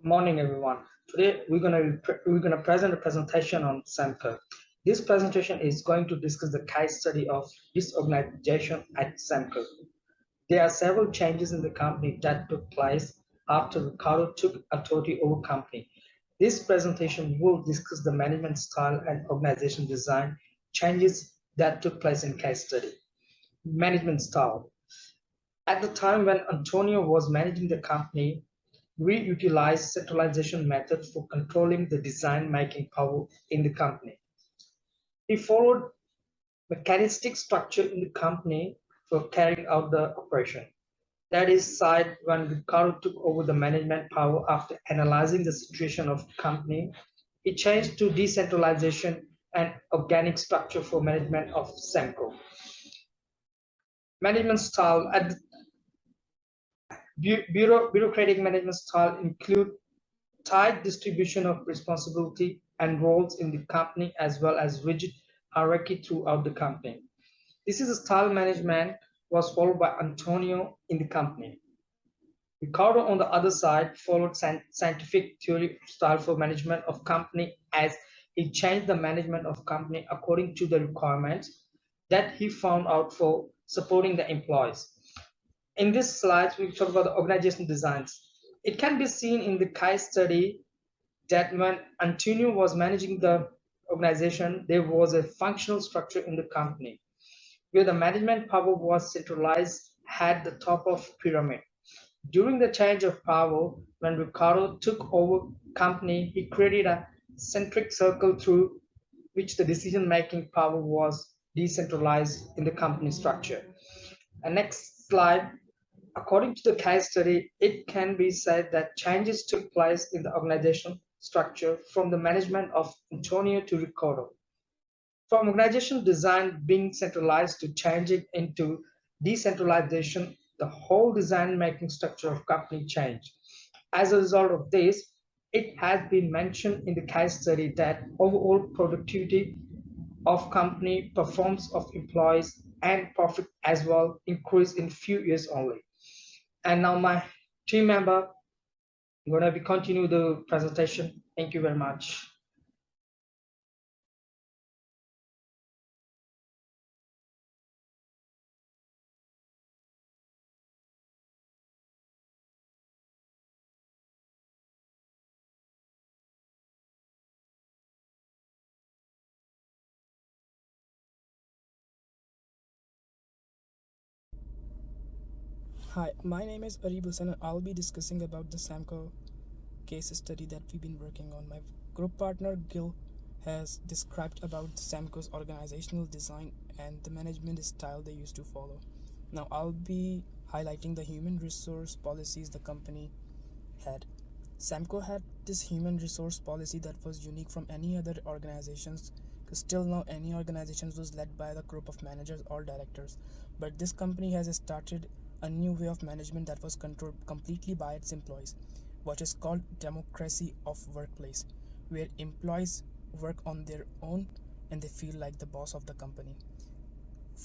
Morning, everyone. Today we're gonna present a presentation on Samco. This presentation is going to discuss the case study of disorganization at Samco. There are several changes in the company that took place after Ricardo took authority over company. This presentation will discuss the management style and organization design changes that took place in case study. Management style. At the time when Antonio was managing the company, we utilized centralization method for controlling the decision-making power in the company. He followed mechanistic structure in the company for carrying out the operation. That is side when Ricardo took over the management power after analyzing the situation of the company, he changed to decentralization and organic structure for management of Semco. Management style at bureaucratic management style include tight distribution of responsibility and roles in the company as well as rigid hierarchy throughout the company. This is a style management was followed by Antonio in the company. Ricardo, on the other side, followed scientific theory style for management of company as he changed the management of company according to the requirements that he found out for supporting the employees. In this slide, we talk about the organization designs. It can be seen in the case study that when Antonio was managing the organization, there was a functional structure in the company where the management power was centralized at the top of pyramid. During the change of power, when Ricardo took over company, he created a centric circle through which the decision-making power was decentralized in the company structure. And next slide, according to the case study, it can be said that changes took place in the organizational structure from the management of Antonio to Ricardo. From organizational design being centralized to changing into decentralization, the whole design-making structure of company changed. As a result of this, it has been mentioned in the case study that overall productivity of company, performance of employees, and profit as well increased in few years only. And now my team member going to be continue the presentation. Thank you very much. Hi, my name is Areeb and I'll be discussing about the Samco case study that we've been working on. My group partner Gill has described about Samco's organizational design and the management style they used to follow. Now I'll be highlighting the human resource policies the company had. Samco had this human resource policy that was unique from any other organizations because till now any organizations was led by the group of managers or directors, but this company has started a new way of management that was controlled completely by its employees, what is called democracy of workplace, where employees work on their own and they feel like the boss of the company.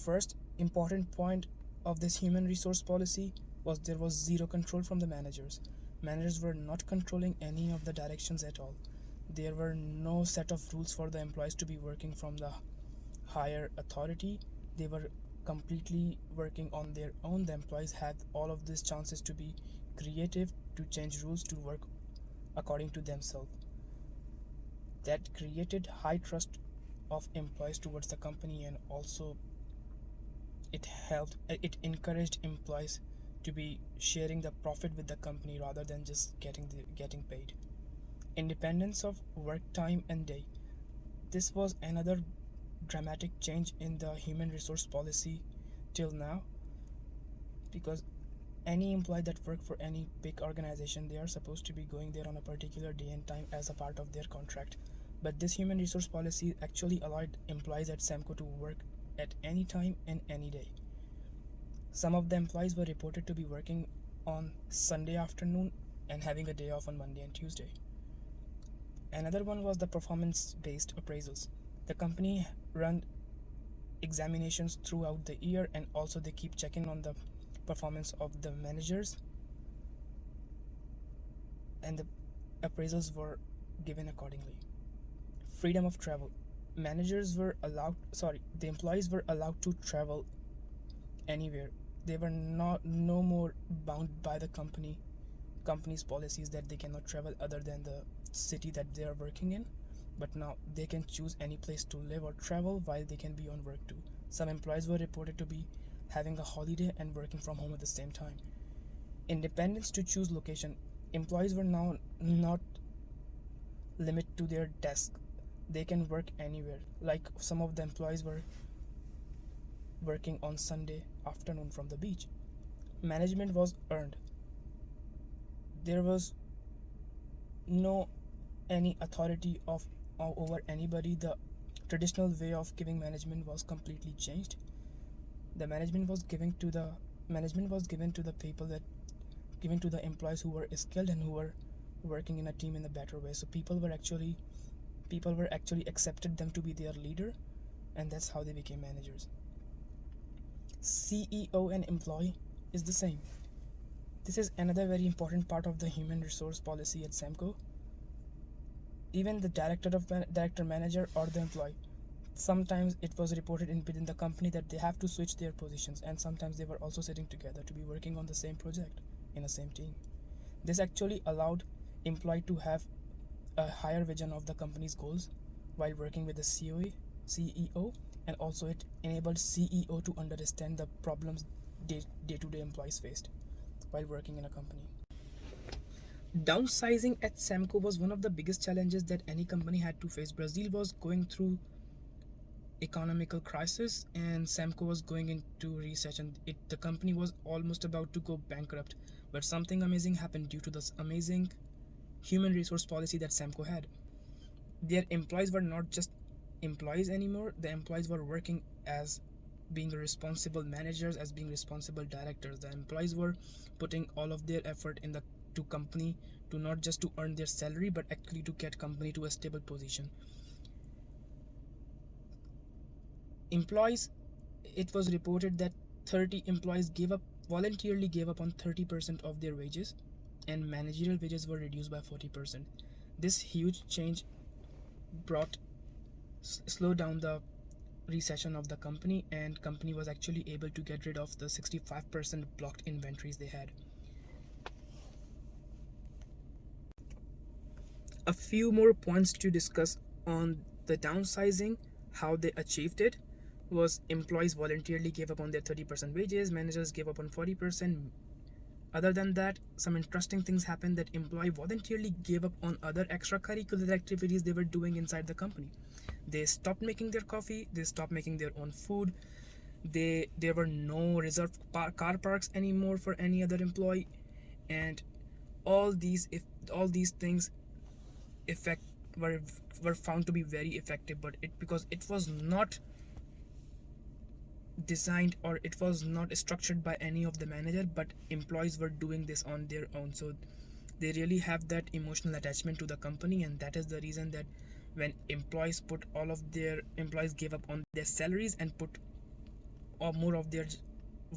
First important point of this human resource policy was there was zero control from the managers. Managers were not controlling any of the directions at all. There were no set of rules for the employees to be working from the higher authority. They were completely working on their own. The employees had all of these chances to be creative, to change rules, to work according to themselves. That created high trust of employees towards the company, and also it encouraged employees to be sharing the profit with the company rather than just getting paid. Independence of work time and day. This was another dramatic change in the human resource policy till now, because any employee that work for any big organization, they are supposed to be going there on a particular day and time as a part of their contract. But this human resource policy actually allowed employees at Samco to work at any time and any day. Some of the employees were reported to be working on Sunday afternoon and having a day off on Monday and Tuesday. Another one was the performance-based appraisals. The company run examinations throughout the year, and also they keep checking on the performance of the managers and appraisals were given accordingly. Freedom of travel. The employees were allowed to travel anywhere. They were not no more bound by the company's policies that they cannot travel other than the city that they are working in. But now they can choose any place to live or travel while they can be on work too. Some employees were reported to be having a holiday and working from home at the same time. Independence to choose location. Employees were now not limited to their desk. They can work anywhere. Like some of the employees were working on Sunday afternoon from the beach. Management was earned. There was no any authority of over anybody. The traditional way of giving management was completely changed. The management was given to the people that given to the employees who were skilled and who were working in a team in a better way. So people were actually accepted them to be their leader, and that's how they became managers. CEO and employee is the same. This is another very important part of the human resource policy at Samco. Even the director manager or the employee, sometimes it was reported within the company that they have to switch their positions, and sometimes they were also sitting together to be working on the same project in the same team. This actually allowed employee to have a higher vision of the company's goals while working with the CEO, and also it enabled CEO to understand the problems day-to-day employees faced while working in a company. Downsizing at Samco was one of the biggest challenges that any company had to face. Brazil was going through economical crisis and Samco was going into recession. The company was almost about to go bankrupt, but something amazing happened due to this amazing human resource policy that Samco had. Their employees were not just employees anymore. The employees were working as being responsible managers, as being responsible directors. The employees were putting all of their effort in the to company to not just to earn their salary but actually to get company to a stable position. Employees, it was reported that 30 employees voluntarily gave up on 30% of their wages, and managerial wages were reduced by 40%. This huge change brought slow down the recession of the company, and company was actually able to get rid of the 65% blocked inventories they had. A few more points to discuss on the downsizing. How they achieved it was employees voluntarily gave up on their 30% wages, managers gave up on 40%. Other than that, some interesting things happened that employee voluntarily gave up on other extracurricular activities they were doing inside the company. They stopped making their coffee, they stopped making their own food. There were no reserved car parks anymore for any other employee, and all these if all these things effect were found to be very effective, but it because it was not designed or it was not structured by any of the manager, but employees were doing this on their own. So they really have that emotional attachment to the company, and that is the reason that when employees gave up on their salaries and put or more of their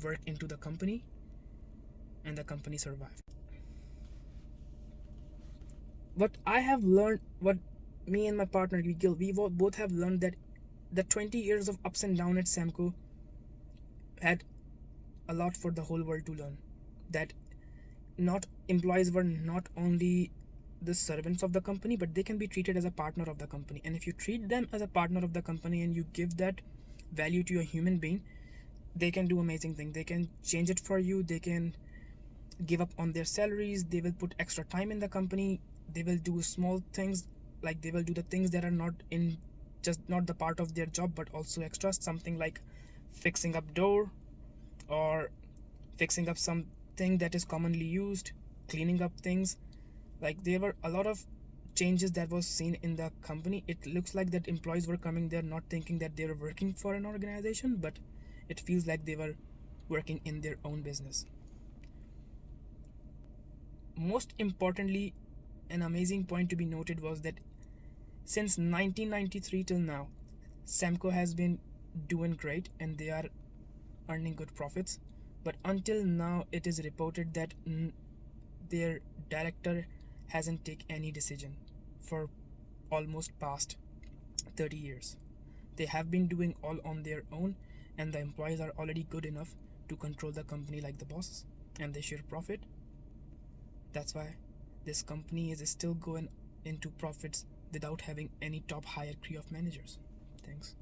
work into the company, and the company survived. What I have learned, what me and my partner Gil, we both have learned that the 20 years of ups and downs at Samco had a lot for the whole world to learn. That not employees were not only the servants of the company, but they can be treated as a partner of the company. And if you treat them as a partner of the company and you give that value to a human being, they can do amazing things. They can change it for you. They can give up on their salaries. They will put extra time in the company. They will do small things, like they will do the things that are not the part of their job but also extra, something like fixing up door or fixing up something that is commonly used, cleaning up things. Like there were a lot of changes that was seen in the company. It looks like that employees were coming there not thinking that they were working for an organization, but it feels like they were working in their own business. Most importantly, an amazing point to be noted was that since 1993 till now, Samco has been doing great and they are earning good profits. But until now, it is reported that their director hasn't taken any decision for almost past 30 years. They have been doing all on their own, and the employees are already good enough to control the company like the bosses, and they share profit. That's why this company is still going into profits without having any top hierarchy of managers. Thanks.